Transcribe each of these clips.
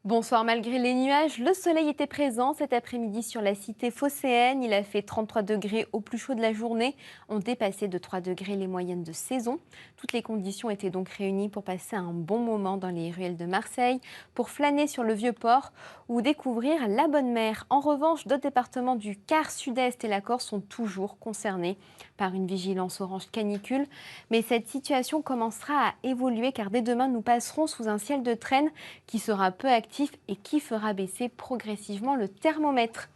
Bonsoir, malgré les nuages, le soleil était présent cet après-midi sur la cité phocéenne. Il a fait 33 degrés au plus chaud de la journée, ont dépassé de 3 degrés les moyennes de saison. Toutes les conditions étaient donc réunies pour passer un bon moment dans les ruelles de Marseille, pour flâner sur le Vieux-Port ou découvrir la Bonne Mer. En revanche, d'autres départements du quart sud-est et la Corse sont toujours concernés par une vigilance orange canicule. Mais cette situation commencera à évoluer car dès demain, nous passerons sous un ciel de traîne qui sera peu actif et qui fera baisser progressivement le thermomètre.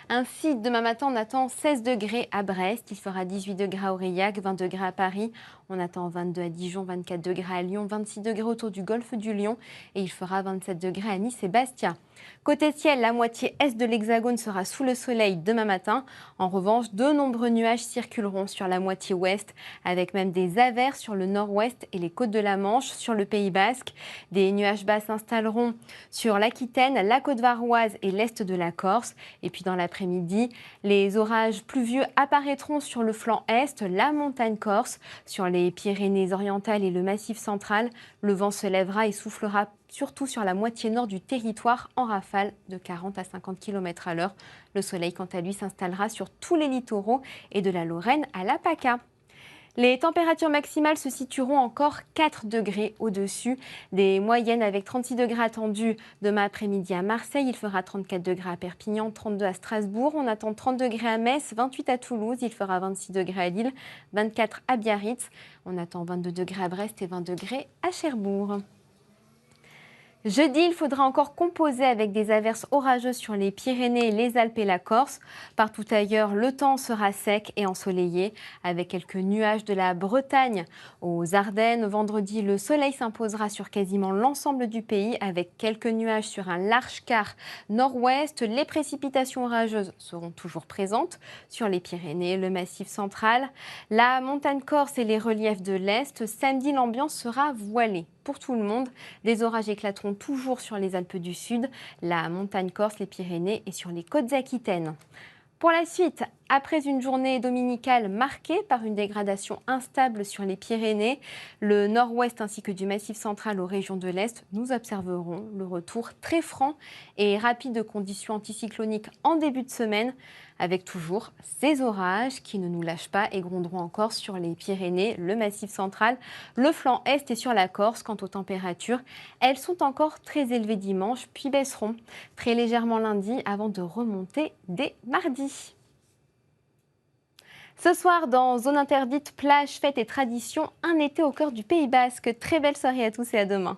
Ainsi, demain matin, on attend 16 degrés à Brest, il fera 18 degrés à Aurillac, 20 degrés à Paris, on attend 22 à Dijon, 24 degrés à Lyon, 26 degrés autour du golfe du Lion et il fera 27 degrés à Nice et Bastia. Côté ciel, la moitié est de l'Hexagone sera sous le soleil demain matin. En revanche, de nombreux nuages circuleront sur la moitié ouest, avec même des averses sur le nord-ouest et les côtes de la Manche, sur le Pays Basque. Des nuages bas s'installeront sur l'Aquitaine, la côte varoise et l'est de la Corse. Et puis dans l'après-midi, les orages pluvieux apparaîtront sur le flanc est, la montagne corse, sur les Pyrénées-Orientales et le Massif central. Le vent se lèvera et soufflera surtout sur la moitié nord du territoire en rafale de 40 à 50 km à l'heure. Le soleil, quant à lui, s'installera sur tous les littoraux et de la Lorraine à la PACA. Les températures maximales se situeront encore 4 degrés au-dessus des moyennes avec 36 degrés attendus demain après-midi à Marseille. Il fera 34 degrés à Perpignan, 32 à Strasbourg. On attend 30 degrés à Metz, 28 à Toulouse. Il fera 26 degrés à Lille, 24 à Biarritz. On attend 22 degrés à Brest et 20 degrés à Cherbourg. Jeudi, il faudra encore composer avec des averses orageuses sur les Pyrénées, les Alpes et la Corse. Partout ailleurs, le temps sera sec et ensoleillé, avec quelques nuages de la Bretagne aux Ardennes. Vendredi, le soleil s'imposera sur quasiment l'ensemble du pays, avec quelques nuages sur un large quart nord-ouest. Les précipitations orageuses seront toujours présentes sur les Pyrénées, le Massif central, la montagne corse et les reliefs de l'Est. Samedi, l'ambiance sera voilée pour tout le monde. Des orages éclateront toujours sur les Alpes du Sud, la montagne corse, les Pyrénées et sur les côtes aquitaines. Pour la suite, après une journée dominicale marquée par une dégradation instable sur les Pyrénées, le nord-ouest ainsi que du massif central aux régions de l'Est, nous observerons le retour très franc et rapide de conditions anticycloniques en début de semaine, avec toujours ces orages qui ne nous lâchent pas et gronderont encore sur les Pyrénées, le massif central, le flanc est et sur la Corse. Quant aux températures, elles sont encore très élevées dimanche, puis baisseront très légèrement lundi avant de remonter dès mardi. Ce soir, dans Zone interdite, plage, fêtes et traditions, un été au cœur du Pays Basque. Très belle soirée à tous et à demain.